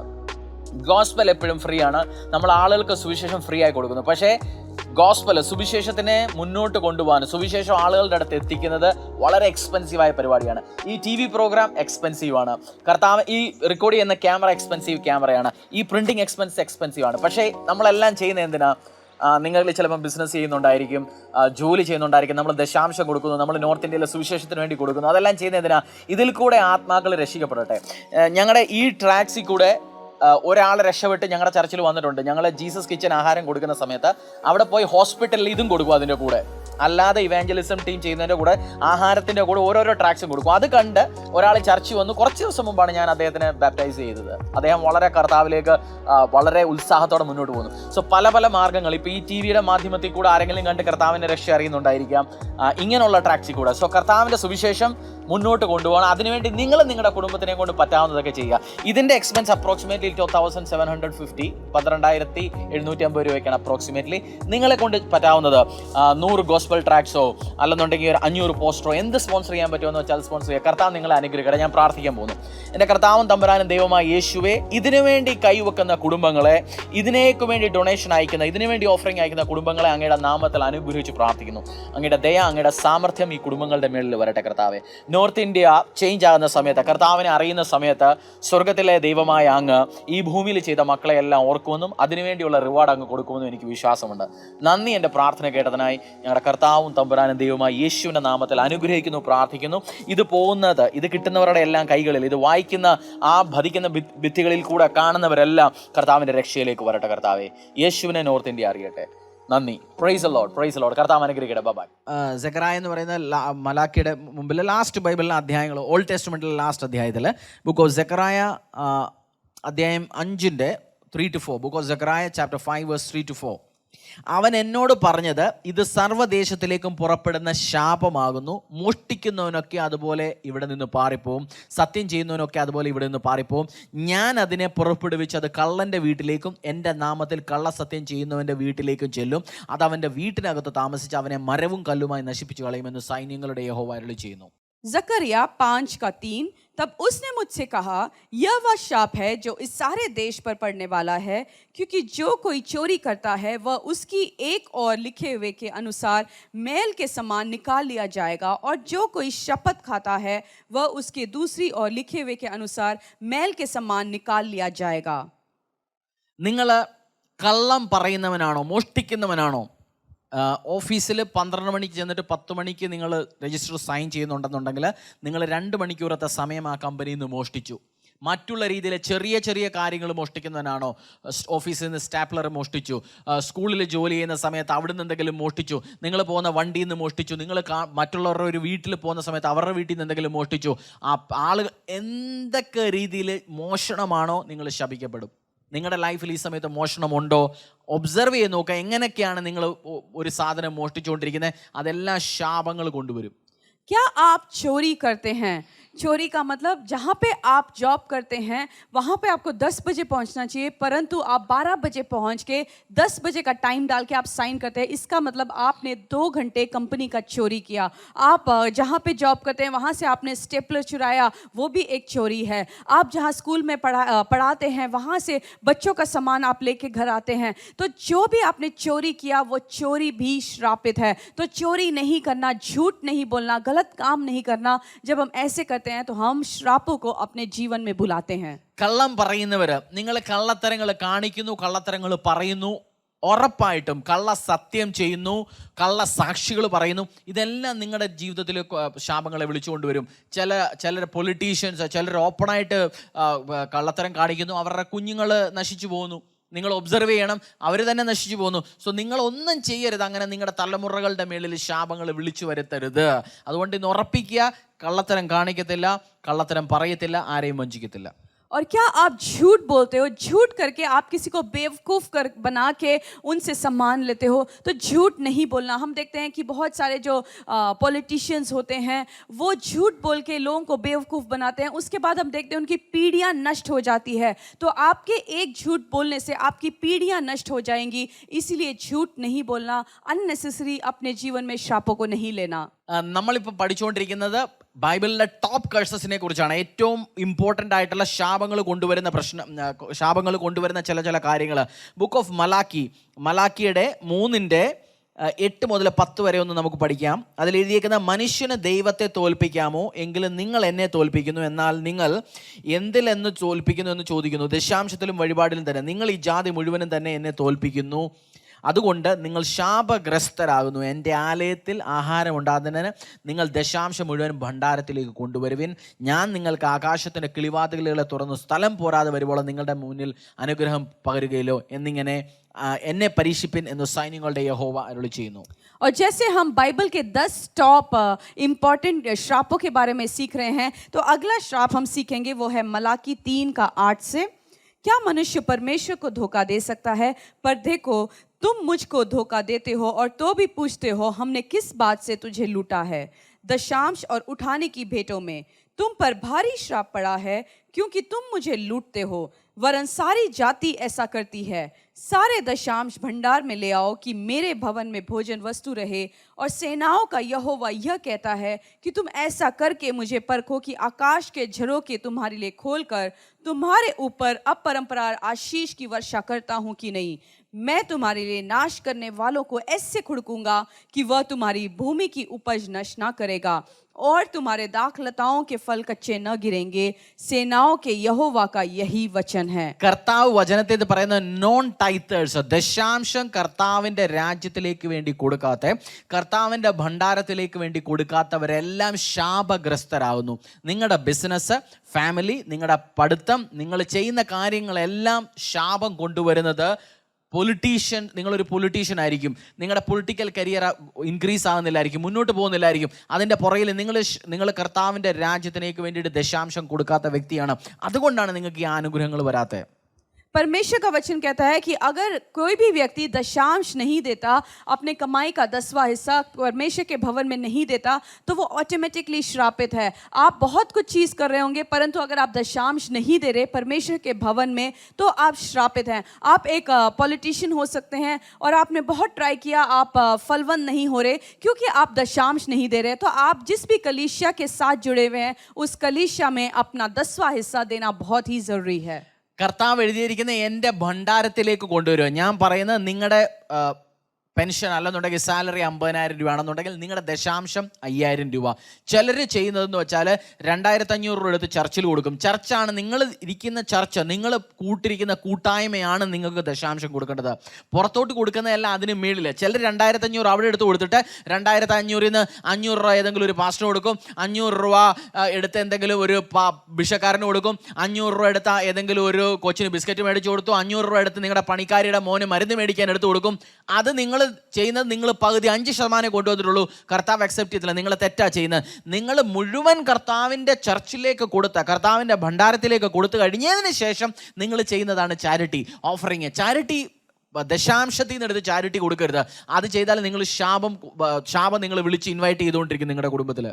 ഗോസ്പൽ എപ്പോഴും ഫ്രീ ആണ്. നമ്മൾ ആളുകൾക്ക് സുവിശേഷം ഫ്രീ ആയി കൊടുക്കുന്നു. പക്ഷേ ഗോസ്പൽ, സുവിശേഷത്തിനെ മുന്നോട്ട് കൊണ്ടുപോകാൻ, സുവിശേഷം ആളുകളുടെ അടുത്ത് എത്തിക്കുന്നത് വളരെ എക്സ്പെൻസീവായ പരിപാടിയാണ്. ഈ TV പ്രോഗ്രാം എക്സ്പെൻസീവ് ആണ്. കർത്താവ് ഈ റെക്കോർഡ് ചെയ്യുന്ന ക്യാമറ എക്സ്പെൻസീവ് ക്യാമറയാണ്. ഈ പ്രിന്റിങ് എക്സ്പെൻസീവ് ആണ്. പക്ഷേ നമ്മളെല്ലാം ചെയ്യുന്നത് എന്തിനാ? നിങ്ങൾ ചിലപ്പം ബിസിനസ് ചെയ്യുന്നുണ്ടായിരിക്കും, ജോലി ചെയ്യുന്നുണ്ടായിരിക്കും, നമ്മൾ ദശാംശം കൊടുക്കുന്നു, നമ്മൾ നോർത്ത് ഇന്ത്യയിലെ സുവിശേഷത്തിന് വേണ്ടി കൊടുക്കുന്നു. അതെല്ലാം ചെയ്യുന്നതിനാ ഇതിൽ കൂടെ ആത്മാക്കൾ രക്ഷിക്കപ്പെടട്ടെ. ഞങ്ങളുടെ ഈ ട്രാക്സിൽ കൂടെ ഒരാൾ രക്ഷപ്പെട്ട് ഞങ്ങളുടെ ചർച്ചിൽ വന്നിട്ടുണ്ട്. ഞങ്ങൾ ജീസസ് കിച്ചൻ ആഹാരം കൊടുക്കുന്ന സമയത്ത് അവിടെ പോയി ഹോസ്പിറ്റലിൽ ഇതും കൊടുക്കും. അതിൻ്റെ കൂടെ അല്ലാതെ ഇവാഞ്ചലിസം ടീം ചെയ്യുന്നതിൻ്റെ കൂടെ ആഹാരത്തിൻ്റെ കൂടെ ഓരോരോ ട്രാക്സും കൊടുക്കും. അത് കണ്ട് ഒരാൾ ചർച്ചിൽ വന്നു. കുറച്ച് ദിവസം മുമ്പാണ് ഞാൻ അദ്ദേഹത്തിനെ ബാപ്റ്റൈസ് ചെയ്തത്. അദ്ദേഹം വളരെ കർത്താവിലേക്ക് വളരെ ഉത്സാഹത്തോടെ മുന്നോട്ട് പോകുന്നു. സോ പല പല മാർഗ്ഗങ്ങൾ, ഇപ്പോൾ ഈ ടി വിയുടെ മാധ്യമത്തിൽ കൂടെ ആരെങ്കിലും കണ്ട് കർത്താവിൻ്റെ രക്ഷ അറിയുന്നുണ്ടായിരിക്കാം, ഇങ്ങനെയുള്ള ട്രാക്സിൽ കൂടെ. സോ കർത്താവിൻ്റെ സുവിശേഷം മുന്നോട്ട് കൊണ്ടുപോകണം. അതിനുവേണ്ടി നിങ്ങൾ നിങ്ങളുടെ കുടുംബത്തിനെ കൊണ്ട് പറ്റാവുന്നതൊക്കെ ചെയ്യുക. ഇതിൻ്റെ എക്സ്പെൻസ് അപ്രോക്സിമേറ്റ്ലി 2750, 12,750 രൂപയ്ക്കാണ് അപ്രോക്സിമേറ്റ്ലി. നിങ്ങളെ കൊണ്ട് പറ്റാവുന്നത് 100 ഗോസ്പൽ ട്രാക്സോ അല്ലെന്നുണ്ടെങ്കിൽ ഒരു 500 പോസ്റ്ററോ എന്ത് സ്പോൺസർ ചെയ്യാൻ പറ്റുമെന്ന് വെച്ചാൽ സ്പോൺസർ ചെയ്യുക. കർത്താവ് നിങ്ങളെ അനുഗ്രഹിക്കട്ടെ. ഞാൻ പ്രാർത്ഥിക്കാൻ പോകുന്നു. എൻ്റെ കർത്താവും തമ്പുരാനും ദൈവമായ യേശുവേ, ഇതിനുവേണ്ടി കൈവെക്കുന്ന കുടുംബങ്ങളെ, ഇതിനേക്ക് വേണ്ടി ഡൊണേഷൻ അയക്കുന്ന, ഇതിനുവേണ്ടി ഓഫറിംഗ് അയക്കുന്ന കുടുംബങ്ങളെ അങ്ങയുടെ നാമത്തിൽ അനുഗ്രഹിച്ച് പ്രാർത്ഥിക്കുന്നു. അങ്ങയുടെ ദയ, അങ്ങയുടെ സാമർഥ്യം ഈ കുടുംബങ്ങളുടെ മേളിൽ വരട്ടെ കർത്താവേ. നോർത്ത് ഇന്ത്യ ചേഞ്ച് ആകുന്ന സമയത്ത്, കർത്താവിനെ അറിയുന്ന സമയത്ത് സ്വർഗത്തിലെ ദൈവമായ അങ്ങ് ഈ ഭൂമിയിൽ ചെയ്ത മക്കളെ എല്ലാം ഓർക്കുമെന്നും അതിനുവേണ്ടിയുള്ള റിവാർഡ് അങ്ങ് കൊടുക്കുമെന്നും എനിക്ക് വിശ്വാസമുണ്ട്. നന്ദി എൻ്റെ പ്രാർത്ഥന കേട്ടതിനായി. ഞങ്ങളുടെ കർത്താവും തമ്പുരാനും ദൈവമായ യേശുവിൻ്റെ നാമത്തിൽ അനുഗ്രഹിക്കുന്നു, പ്രാർത്ഥിക്കുന്നു. ഇത് കിട്ടുന്നവരുടെ എല്ലാം കൈകളിൽ, ഇത് വായിക്കുന്ന ഭരിക്കുന്ന ഭിത്തികളിൽ കൂടെ കാണുന്നവരെല്ലാം കർത്താവിൻ്റെ രക്ഷയിലേക്ക് വരട്ടെ കർത്താവേ. യേശുവിനെ നോർത്ത് ഇന്ത്യ അറിയട്ടെ. നന്ദി. Praise the Lord, praise the Lord. കർത്താവ് അനുഗ്രഹിക്കട്ടെ. ബൈ. സെക്കറിയ എന്ന് പറയുന്ന മലാക്കിയുടെ മുമ്പിൽ ലാസ്റ്റ് ബൈബിളിലെ അധ്യായങ്ങൾ, ഓൾഡ് ടെസ്റ്റ്മെന്റിലെ ലാസ്റ്റ് അധ്യായത്തിൽ ബുക്ക് ഓഫ് സെക്കറിയ അധ്യായം 5 3-4, book of Zechariah chapter 5 verse 3-4. അവൻ എന്നോട് പറഞ്ഞത്, ഇത് സർവ്വദേശത്തിലേക്കും പുറപ്പെടുന്ന ശാപമാകുന്നു. മോഷ്ടിക്കുന്നവനൊക്കെ അതുപോലെ ഇവിടെ നിന്ന് പാറിപ്പോവും, സത്യം ചെയ്യുന്നവനൊക്കെ അതുപോലെ ഇവിടെ നിന്ന് പാറിപ്പോവും. ഞാൻ അതിനെ പുറപ്പെടുവിച്ച് അത് കള്ളൻ്റെ വീട്ടിലേക്കും എൻ്റെ നാമത്തിൽ കള്ളസത്യം ചെയ്യുന്നവൻ്റെ വീട്ടിലേക്കും ചെല്ലും. അത് അവൻ്റെ വീട്ടിനകത്ത് താമസിച്ച് അവനെ മരവും കല്ലുമായി നശിപ്പിച്ചു കളയുമെന്ന് സൈന്യങ്ങളുടെ യഹോവ അരുളി ചെയ്യുന്നു. जकरिया 5:3। तब उसने मुझसे कहा, यह वह शाप है जो इस सारे देश पर पड़ने वाला है, क्योंकि जो कोई चोरी करता है वह उसकी एक और लिखे हुए के अनुसार मैल के समान निकाल लिया जाएगा, और जो कोई शपथ खाता है वह उसके दूसरी और लिखे हुए के अनुसार मैल के समान निकाल लिया जाएगा. നിങ്ങൾ കള്ളം പറയുന്നവനാണോ, മോഷ്ടിക്കുന്നവനാണോ? ഓഫീസിൽ 12 മണിക്ക് ചെന്നിട്ട് 10 മണിക്ക് നിങ്ങൾ രജിസ്റ്റർ സൈൻ ചെയ്യുന്നുണ്ടെന്നുണ്ടെങ്കിൽ നിങ്ങൾ 2 മണിക്കൂറത്തെ സമയം ആ കമ്പനിയിൽ നിന്ന് മോഷ്ടിച്ചു. മറ്റുള്ള രീതിയിൽ ചെറിയ ചെറിയ കാര്യങ്ങൾ മോഷ്ടിക്കുന്നവനാണോ? ഓഫീസിൽ നിന്ന് സ്റ്റാപ്ലർ മോഷ്ടിച്ചു, സ്കൂളിൽ ജോലി ചെയ്യുന്ന സമയത്ത് അവിടെ നിന്ന് എന്തെങ്കിലും മോഷ്ടിച്ചു, നിങ്ങൾ പോകുന്ന വണ്ടിയിൽ നിന്ന് മോഷ്ടിച്ചു, നിങ്ങൾ മറ്റുള്ളവരുടെ ഒരു വീട്ടിൽ പോകുന്ന സമയത്ത് അവരുടെ വീട്ടിൽ നിന്ന് എന്തെങ്കിലും മോഷ്ടിച്ചു. ആ ആളുകൾ എന്തൊക്കെ രീതിയിൽ മോഷണമാണോ, നിങ്ങൾ ശപിക്കപ്പെടും. നിങ്ങളുടെ ലൈഫിൽ ഈ സമയത്ത് മോഷണമുണ്ടോ? ഒബ്സർവ് ചെയ്ത് നോക്കുക. എങ്ങനെയൊക്കെയാണ് നിങ്ങൾ ഒരു സാധനം മോഷ്ടിച്ചുകൊണ്ടിരിക്കുന്നത്? അതെല്ലാം ശാപങ്ങൾ കൊണ്ടുവരും. क्या आप चोरी करते हैं? चोरी का मतलब जहाँ पे आप जॉब करते हैं वहाँ पे आपको 10 बजे पहुँचना चाहिए, परंतु आप 12 बजे पहुँच के 10 बजे का टाइम डाल के आप साइन करते हैं. इसका मतलब आपने 2 घंटे कंपनी का चोरी किया. आप जहाँ पे जॉब करते हैं वहाँ से आपने स्टेपलर चुराया, वो भी एक चोरी है. आप जहाँ स्कूल में पढ़ाते हैं वहाँ से बच्चों का सामान आप लेके घर आते हैं. तो जो भी आपने चोरी किया वो चोरी भी श्रापित है. तो चोरी नहीं करना, झूठ नहीं बोलना, गलत काम नहीं करना. जब हम ऐसे करते हैं तो हम श्रापों को अपने जीवन में बुलाते हैं. കള്ളം പറയുന്നവര്, നിങ്ങൾ കള്ളത്തരങ്ങൾ കാണിക്കുന്നു, കള്ളത്തരങ്ങൾ പറയുന്നു, ഉറപ്പായിട്ടും കള്ള സത്യം ചെയ്യുന്നു, കള്ള സാക്ഷികൾ പറയുന്നു. ഇതെല്ലാം നിങ്ങളുടെ ജീവിതത്തിൽ ശാപങ്ങളെ വിളിച്ചുകൊണ്ടുവരും. ചിലർ പൊളിറ്റീഷ്യൻസ്, ചിലർ ഓപ്പണായിട്ട് കള്ളത്തരം കാണിക്കുന്നു, അവരുടെ കുഞ്ഞുങ്ങൾ നശിച്ചു പോകുന്നു. നിങ്ങൾ ഒബ്സർവ് ചെയ്യണം, അവർ തന്നെ നശിച്ചു പോകുന്നു. സോ നിങ്ങളൊന്നും ചെയ്യരുത്. അങ്ങനെ നിങ്ങളുടെ തലമുറകളുടെ മേളിൽ ശാപങ്ങൾ വിളിച്ചു വരുത്തരുത്. അതുകൊണ്ട് ഇന്ന് ഉറപ്പിക്കുക, കള്ളത്തരം കാണിക്കത്തില്ല, കള്ളത്തരം പറയത്തില്ല, ആരെയും വഞ്ചിക്കത്തില്ല. और क्या आप झूठ बोलते हो? झूठ करके आप किसी को बेवकूफ़ बना के उनसे सम्मान लेते हो? तो झूठ नहीं बोलना. हम देखते हैं कि बहुत सारे जो पॉलिटिशियंस होते हैं वो झूठ बोल के लोगों को बेवकूफ़ बनाते हैं. उसके बाद हम देखते हैं उनकी पीढ़ियाँ नष्ट हो जाती है. तो आपके एक झूठ बोलने से आपकी पीढ़ियाँ नष्ट हो जाएंगी. इसीलिए झूठ नहीं बोलना, अननेसेसरी अपने जीवन में श्रापों को नहीं लेना. നമ്മളിപ്പോൾ പഠിച്ചുകൊണ്ടിരിക്കുന്നത് ബൈബിളിലെ ടോപ്പ് കഴ്സസിനെ കുറിച്ചാണ്. ഏറ്റവും ഇമ്പോർട്ടൻ്റ് ആയിട്ടുള്ള ശാപങ്ങൾ കൊണ്ടുവരുന്ന ചില കാര്യങ്ങൾ. ബുക്ക് ഓഫ് മലാക്കിയുടെ 3:8 മുതൽ 10 വരെ ഒന്ന് നമുക്ക് പഠിക്കാം. അതിൽ എഴുതിയിരിക്കുന്ന, മനുഷ്യന് ദൈവത്തെ തോൽപ്പിക്കാമോ? എങ്കിലും നിങ്ങൾ എന്നെ തോൽപ്പിക്കുന്നു. എന്നാൽ നിങ്ങൾ എന്തിലെന്ന് തോൽപ്പിക്കുന്നു എന്ന് ചോദിക്കുന്നു. ദശാംശത്തിലും വഴിപാടിലും തന്നെ നിങ്ങൾ ഈ ജാതി മുഴുവനും തന്നെ എന്നെ തോൽപ്പിക്കുന്നു. അതുകൊണ്ട് നിങ്ങൾ ശാപഗ്രസ്തരാകുന്നു. എൻ്റെ ആലയത്തിൽ ആഹാരം ഉണ്ടാകുന്നതിന് നിങ്ങൾ ദശാംശം മുഴുവൻ ഭണ്ഡാരത്തിലേക്ക് കൊണ്ടുവരുവിൻ. ഞാൻ നിങ്ങൾക്ക് ആകാശത്തിൻ്റെ കിളിവാതിലുകളെ തുറന്നു സ്ഥലം പോരാതെ വരുമ്പോൾ നിങ്ങളുടെ മുന്നിൽ അനുഗ്രഹം പകരുകയില്ലോ എന്നിങ്ങനെ എന്നെ പരീക്ഷിപ്പിൻ എന്ന് സൈന്യങ്ങളുടെ യഹോവ അരുളി ചെയ്യുന്നു. और जैसे हम बाइबल के 10 टॉप इम्पॉर्टेंट श्रापों के बारे में सीख रहे हैं, तो अगला श्राप हम सीखेंगे वो है मलाकी 3:8 से। क्या मनुष्य परमेश्वर को धोखा दे सकता है? पर देखो, तुम मुझको धोखा देते हो और तो भी पूछते हो हमने किस बात से तुझे लूटा है? दशांश और उठाने की भेंटों में तुम पर भारी श्राप पड़ा है, क्योंकि तुम मुझे लूटते हो। वरन सारी जाति ऐसा करती है। सारे दशांश भंडार में ले आओ कि मेरे भवन में भोजन वस्तु रहे। और सेनाओं का यहोवा यह कहता है कि तुम ऐसा करके मुझे परखो कि आकाश के झरोखे तुम्हारे लिए खोलकर तुम्हारे ऊपर अपरंपरार आशीष की वर्षा करता हूँ कि नहीं। मैं तुम्हारे लिए नाश करने वालों को ऐसे खुड़कूंगा कि वह तुम्हारी भूमि की उपज नष्ट ना करेगा और तुम्हारे दाखलताओं के फल कच्चे न गिरेंगे। सेनाओं के यहोवा का यही वचन है. കർത്താവ് വചനത്തിൽ ഇത് പറയുന്ന നോൺ ടൈത്തേഴ്സ്, ദശാംശം കർത്താവിൻ്റെ രാജ്യത്തിലേക്ക് വേണ്ടി കൊടുക്കാത്ത, കർത്താവിൻ്റെ ഭണ്ഡാരത്തിലേക്ക് വേണ്ടി കൊടുക്കാത്തവരെല്ലാം ശാപഗ്രസ്തരാകുന്നു. നിങ്ങളുടെ ബിസിനസ്, ഫാമിലി, നിങ്ങളുടെ പഠിത്തം, നിങ്ങൾ ചെയ്യുന്ന കാര്യങ്ങളെല്ലാം ശാപം കൊണ്ടുവരുന്നത്. നിങ്ങളൊരു പൊളിറ്റീഷ്യൻ ആയിരിക്കും, നിങ്ങളുടെ പൊളിറ്റിക്കൽ കരിയർ ഇൻക്രീസ് ആകുന്നില്ലായിരിക്കും, മുന്നോട്ട് പോകുന്നില്ലായിരിക്കും. അതിൻ്റെ പുറകിൽ നിങ്ങൾ കർത്താവിൻ്റെ രാജ്യത്തിലേക്ക് വേണ്ടിയിട്ട് ദശാംശം കൊടുക്കാത്ത വ്യക്തിയാണ്. അതുകൊണ്ടാണ് നിങ്ങൾക്ക് ഈ അനുഗ്രഹങ്ങൾ വരാത്തത്. परमेश्वर का वचन कहता है कि अगर कोई भी व्यक्ति दशांश नहीं देता, अपने कमाई का 10वां हिस्सा परमेश्वर के भवन में नहीं देता, तो वो ऑटोमेटिकली श्रापित है. आप बहुत कुछ चीज़ कर रहे होंगे, परंतु अगर आप दशांश नहीं दे रहे परमेश्वर के भवन में, तो आप श्रापित हैं. आप एक पॉलिटिशियन हो सकते हैं और आपने बहुत ट्राई किया, आप फलवंत नहीं हो रहे क्योंकि आप दशांश नहीं दे रहे. तो आप जिस भी कलीसिया के साथ जुड़े हुए हैं, उस कलीसिया में अपना 10वां हिस्सा देना बहुत ही ज़रूरी है. കർത്താവ് എഴുതിയിരിക്കുന്ന എൻ്റെ ഭണ്ഡാരത്തിലേക്ക് കൊണ്ടുവരുക. ഞാൻ പറയുന്നത് നിങ്ങളുടെ പെൻഷൻ അല്ലെന്നുണ്ടെങ്കിൽ സാലറി 50,000 രൂപ ആണെന്നുണ്ടെങ്കിൽ നിങ്ങളുടെ ദശാംശം 5,000 രൂപ. ചിലർ ചെയ്യുന്നതെന്ന് വെച്ചാൽ 2,500 രൂപ എടുത്ത് ചർച്ചിൽ കൊടുക്കും. ചർച്ചാണ് നിങ്ങൾ ഇരിക്കുന്ന ചർച്ച, നിങ്ങൾ കൂട്ടിരിക്കുന്ന കൂട്ടായ്മയാണ് നിങ്ങൾക്ക് ദശാംശം കൊടുക്കേണ്ടത്. പുറത്തോട്ട് കൊടുക്കുന്നതെല്ലാം അതിന് മേളിൽ. ചിലർ 2,500 അവിടെ എടുത്ത് കൊടുത്തിട്ട് 2,500 500 രൂപ ഏതെങ്കിലും ഒരു പാസ്റ്റർ കൊടുക്കും, 500 രൂപ എടുത്ത് എന്തെങ്കിലും ഒരു ഭിക്ഷക്കാരന് കൊടുക്കും, 500 രൂപ എടുത്ത ഏതെങ്കിലും ഒരു കൊച്ചിന് ബിസ്ക്കറ്റ് മേടിച്ച് കൊടുത്തു, 500 രൂപ എടുത്ത് നിങ്ങളുടെ പണിക്കാരിയുടെ മോന് മരുന്ന് മേടിക്കാൻ എടുത്ത് കൊടുക്കും. അത് നിങ്ങൾ ചെയ്യുന്നത്, നിങ്ങൾ പകുതി 5% കൊണ്ടുവന്നിട്ടുള്ളൂ. കർത്താവ് അക്സെപ്റ്റ് ചെയ്തില്ല, നിങ്ങൾ തെറ്റാ ചെയ്യുന്നത്. നിങ്ങൾ മുഴുവൻ കർത്താവിൻ്റെ ചർച്ചിലേക്ക് കൊടുത്ത, കർത്താവിൻ്റെ ഭണ്ഡാരത്തിലേക്ക് കൊടുത്തു കഴിഞ്ഞതിന് ശേഷം നിങ്ങൾ ചെയ്യുന്നതാണ് ചാരിറ്റി ഓഫറിങ്. ചാരിറ്റി ദശാംശത്തിൽ നിന്ന് എടുത്ത് ചാരിറ്റി കൊടുക്കരുത്. അത് ചെയ്താൽ നിങ്ങൾ ശാപം നിങ്ങൾ വിളിച്ച് ഇൻവൈറ്റ് ചെയ്തുകൊണ്ടിരിക്കും നിങ്ങളുടെ കുടുംബത്തിൽ.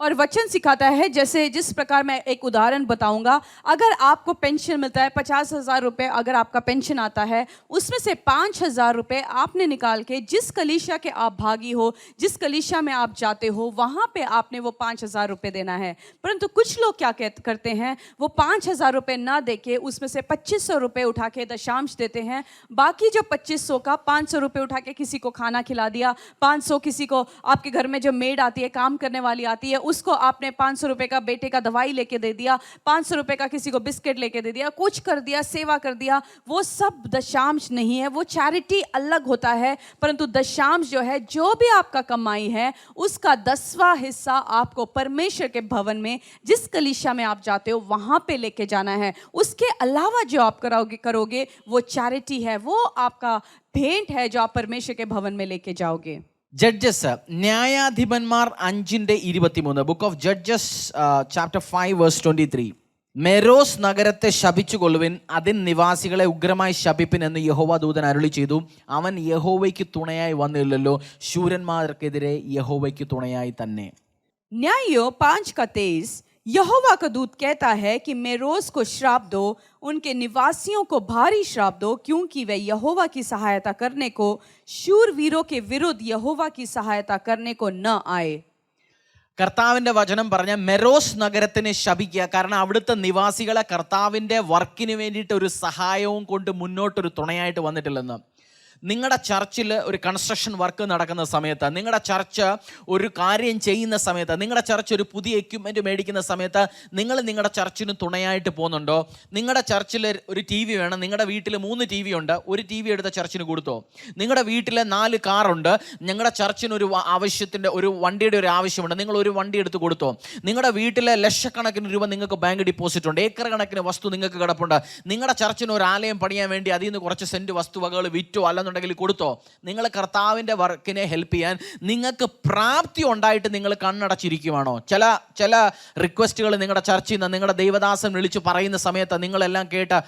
और वचन सिखाता है, जैसे जिस प्रकार मैं एक उदाहरण बताऊंगा. अगर आपको पेंशन मिलता है 50,000 रुपये, अगर आपका पेंशन आता है, उसमें से 5,000 रुपये आपने निकाल के जिस कलीसिया के आप भागी हो, जिस कलीसिया में आप जाते हो, वहाँ पे आपने वो 5,000 रुपये देना है. परंतु कुछ लोग क्या करते हैं, वो 5,000 रुपये ना दे के उसमें से 2,500 रुपये उठा के दशांश देते हैं. बाकी जो 2,500 का 500 रुपये उठा के किसी को खाना खिला दिया, 500 किसी को, आपके घर में जो मेड आती है, काम करने वाली आती है, उसको आपने 500 रुपए का बेटे का दवाई लेके दे दिया, 500 रुपए का किसी को बिस्किट लेके दे दिया, कुछ कर दिया, सेवा कर दिया. वो सब दशांश नहीं है, वो चैरिटी अलग होता है. परंतु दशांश जो है, जो भी आपका कमाई है, उसका 10वां हिस्सा आपको परमेश्वर के भवन में, जिस कलीसिया में आप जाते हो, वहां पे लेके जाना है. उसके अलावा जो आप करोगे वो चैरिटी है, वो आपका भेंट है जो आप परमेश्वर के भवन में लेके जाओगे. ജഡ്ജസ്, ന്യായാധിപന്മാർ 5:23, book of judges chapter 5 verse 23. Meroz നഗരത്തെ ശപിച്ചു കൊള്ളുവിൻ, അതിൻ നിവാസികളെ ഉഗ്രമായി ശപിപ്പിൻ എന്ന് യഹോവ ദൂതൻ അരുളി ചെയ്തു. അവൻ യഹോവയ്ക്ക് തുണയായി വന്നില്ലല്ലോ, ശൂരന്മാർക്കെതിരെ യഹോവയ്ക്ക് തുണയായി തന്നെ. न्यायो 5:23. यहोवा का दूत कहता है कि मेरोज को श्राप दो, उनके निवासियों को भारी श्राप दो, क्योंकि वे यहोवा की सहायता करने को, शूरवीरों के विरुद्ध यहोवा की सहायता करने को न आए. കർത്താവിൻ്റെ വചനം പറഞ്ഞ മെരോസ് നഗരത്തിനെ ശപിക്കുക. കാരണം അവിടുത്തെ നിവാസികളെ കർത്താവിൻ്റെ വർക്കിന് വേണ്ടിയിട്ട് ഒരു സഹായവും കൊണ്ട് മുന്നോട്ടൊരു തുണയായിട്ട് വന്നിട്ടില്ലെന്ന്. നിങ്ങളുടെ ചർച്ചിൽ ഒരു കൺസ്ട്രക്ഷൻ വർക്ക് നടക്കുന്ന സമയത്ത്, നിങ്ങളുടെ ചർച്ച് ഒരു കാര്യം ചെയ്യുന്ന സമയത്ത്, നിങ്ങളുടെ ചർച്ച് ഒരു പുതിയ എക്യുപ്മെൻറ്റ് മേടിക്കുന്ന സമയത്ത് നിങ്ങൾ നിങ്ങളുടെ ചർച്ചിന് തുണയായിട്ട് പോകുന്നുണ്ടോ? നിങ്ങളുടെ ചർച്ചിൽ ഒരു ടി വി വേണം, നിങ്ങളുടെ വീട്ടിൽ 3 TV ഉണ്ട്, ഒരു TV എടുത്ത ചർച്ചിന് കൊടുത്തോ? നിങ്ങളുടെ വീട്ടിൽ 4 കാറുണ്ട്, ഞങ്ങളുടെ ചർച്ചിന് ഒരു ആവശ്യത്തിൻ്റെ ഒരു വണ്ടിയുടെ ഒരു ആവശ്യമുണ്ട്, നിങ്ങൾ ഒരു വണ്ടി എടുത്ത് കൊടുത്തോ? നിങ്ങളുടെ വീട്ടിലെ ലക്ഷക്കണക്കിന് രൂപ നിങ്ങൾക്ക് ബാങ്ക് ഡിപ്പോസിറ്റ് ഉണ്ട്, ഏക്കർ കണക്കിന് വസ്തു നിങ്ങൾക്ക് കിടപ്പുണ്ട്, നിങ്ങളുടെ ചർച്ചിന് ഒരു ആലയം പണിയാൻ വേണ്ടി അതിൽ നിന്ന് കുറച്ച് സെൻറ്റ് വസ്തുവകകൾ വിറ്റോ അല്ലെന്നുണ്ടെങ്കിൽ കൊടുത്തോ? നിങ്ങൾ കർത്താവിൻ്റെ വർക്കിനെ ഹെൽപ്പ് ചെയ്യാൻ നിങ്ങൾക്ക് പ്രാപ്തി ഉണ്ടായിട്ട് നിങ്ങൾ കണ്ണടച്ചിരിക്കുവാണോ? ചില റിക്വസ്റ്റുകൾ നിങ്ങളുടെ ചർച്ചിൽ നിന്ന് നിങ്ങളുടെ ദൈവദാസൻ വിളിച്ച് പറയുന്ന സമയത്ത് നിങ്ങളെല്ലാം കേട്ട്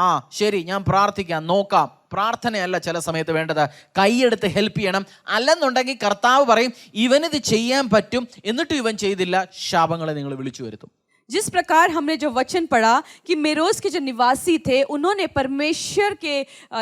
ആ ശരി ഞാൻ പ്രാർത്ഥിക്കാം നോക്കാം. പ്രാർത്ഥനയല്ല ചില സമയത്ത് വേണ്ടത്, കൈയെടുത്ത് ഹെൽപ്പ് ചെയ്യണം. അല്ലെന്നുണ്ടെങ്കിൽ കർത്താവ് പറയും ഇവനിത് ചെയ്യാൻ പറ്റും, എന്നിട്ടും ഇവൻ ചെയ്തില്ല, ശാപങ്ങളെ നിങ്ങൾ വിളിച്ചു വരുത്തും. जिस प्रकार हमने जो वचन पढ़ा कि मेरोज के जो निवासी थे उन्होंने परमेश्वर के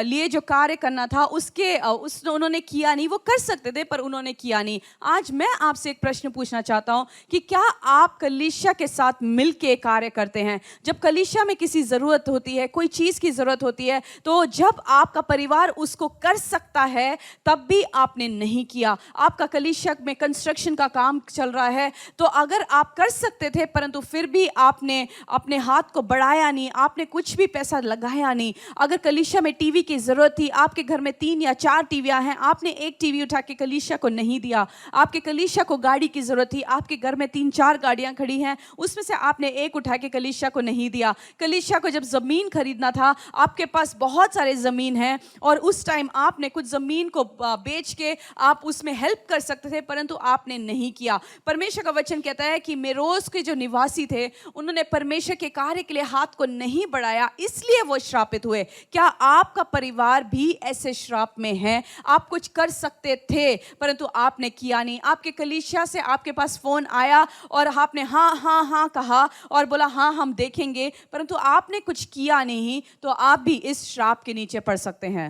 लिए जो कार्य करना था उन्होंने किया नहीं, वो कर सकते थे पर उन्होंने किया नहीं. आज मैं आपसे एक प्रश्न पूछना चाहता हूँ कि क्या आप कलीसिया के साथ मिलके कार्य करते हैं? जब कलीसिया में किसी ज़रूरत होती है, कोई चीज़ की ज़रूरत होती है, तो जब आपका परिवार उसको कर सकता है तब भी आपने नहीं किया. आपका कलीसिया में कंस्ट्रक्शन का काम चल रहा है, तो अगर आप कर सकते थे परंतु फिर भी आपने अपने हाथ को बढ़ाया नहीं, आपने कुछ भी पैसा लगाया नहीं. अगर कलीसिया में टीवी की ज़रूरत थी, आपके घर में 3 या 4 टीवियाँ हैं, आपने एक टीवी उठा के कलीसिया को नहीं दिया. आपके कलीसिया को गाड़ी की ज़रूरत थी, आपके घर में 3-4 गाड़ियाँ खड़ी हैं, उसमें से आपने एक उठा के कलीसिया को नहीं दिया. कलीसिया को जब ज़मीन खरीदना था, आपके पास बहुत सारे ज़मीन हैं और उस टाइम आपने कुछ ज़मीन को बेच के आप उसमें हेल्प कर सकते थे, परंतु आपने नहीं किया. परमेश्वर का वचन कहता है कि मेरोज के जो निवासी थे उन्होंने परमेश्वर के कार्य के लिए हाथ को नहीं बढ़ाया, इसलिए वो श्रापित हुए. क्या आपका परिवार भी ऐसे श्राप में है? आप कुछ कर सकते थे परंतु आपने किया नहीं. आपके कलीसिया से आपके पास फोन आया और आपने हाँ कहा और बोला हाँ हम देखेंगे, परंतु आपने कुछ किया नहीं, तो आप भी इस श्राप के नीचे पड़ सकते हैं.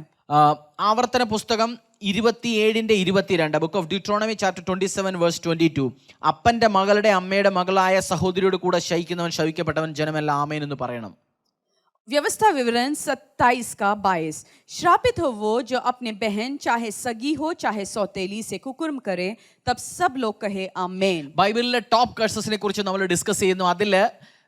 ആവർത്തന പുസ്തകം 27:22, ബുക്ക് ഓഫ് ഡ്യൂട്രോണമി ചാപ്റ്റർ 27:22. അപ്പന്റെ മകളുടെ അമ്മയുടെ മകളായ സഹോദരിയോട് കൂടെ ശയിക്കുന്നവൻ ശവിക്കപ്പെട്ടവൻ, ജനമെല്ലാം ആമേൻ എന്ന് പറയണം. व्यवस्था विवरण 27 का 22. श्रापित हो वो जो अपने बहन चाहे सगी हो चाहे सौतेली से कुकुर्म करे, तब सब लोग कहे आमेन. ബൈബിളിലെ ടോപ്പ് കഴ്സസിനെ കുറിച്ച് നമ്മൾ ഡിസ്കസ് ചെയ്യുന്നു. അതിൽ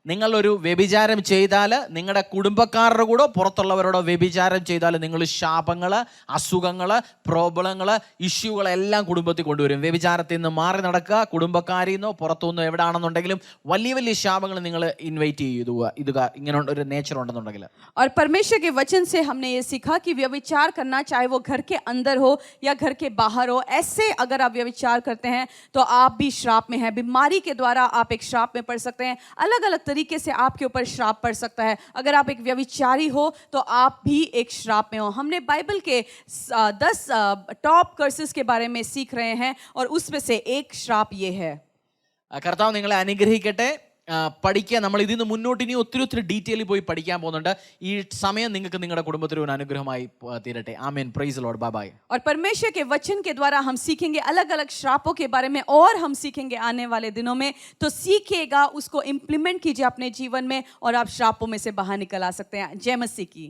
നിങ്ങളൊരു വ്യഭിചാരം ചെയ്താൽ, നിങ്ങളുടെ കുടുംബക്കാരുടെ കൂടെ പുറത്തുള്ളവരോടോ വ്യഭിചാരം ചെയ്താൽ നിങ്ങൾ ശാപങ്ങൾ, അസുഖങ്ങൾ, പ്രോബ്ലങ്ങൾ, ഇഷ്യൂകളെല്ലാം കുടുംബത്തിൽ കൊണ്ടുവരും. വ്യഭിചാരത്തിൽ നിന്ന് മാറി നടക്കുക, കുടുംബക്കാരിൽ നിന്നോ പുറത്തുനിന്നോ എവിടെയാണെന്നുണ്ടെങ്കിലും വലിയ വലിയ ശാപങ്ങൾ നിങ്ങൾ ഇൻവൈറ്റ് ചെയ്തുക. ഇങ്ങനെ ഒരു നേച്ചർ ഉണ്ടെന്നുണ്ടെങ്കിൽ. और परमेश्वर के वचन से हमने ये सीखा कि व्यभिचार करना, चाहे वो घर के अंदर हो या घर के बाहर हो, ऐसे अगर आप व्यभिचार करते हैं तो आप भी श्राप में हैं. बीमारी के द्वारा आप एक श्राप में पड़ सकते हैं. अलग अलग तरीके से आपके ऊपर श्राप पड़ सकता है. अगर आप एक व्यभिचारी हो तो आप भी एक श्राप में हो. हमने बाइबल के 10 टॉप कर्सेस के बारे में सीख रहे हैं और उसमें से एक श्राप ये है. കർത്താവ് നിങ്ങളെ അനുഗ്രഹിക്കട്ടെ. പഠിക്കുക. നമ്മൾ ഇതിൽ നിന്ന് മുന്നോട്ട് ഇനി ഒത്തിരി ഡീറ്റെയിൽ പോയി പഠിക്കാൻ പോകുന്നുണ്ട്. ഈ സമയം നിങ്ങൾക്ക് നിങ്ങളുടെ കുടുംബത്തിന് ഒരു അനുഗ്രഹമായി തീരട്ടെ. ആമേൻ. Praise Lord. Bye bye. और परमेश्वर के वचन के द्वारा हम सीखेंगे अलग अलग श्रापों के बारे में और हम सीखेंगे आने वाले दिनों में. तो सीखिएगा, उसको इम्प्लीमेंट कीजिए अपने जीवन में और आप श्रापों में से बाहर निकल आ सकते हैं. जय मसीह की.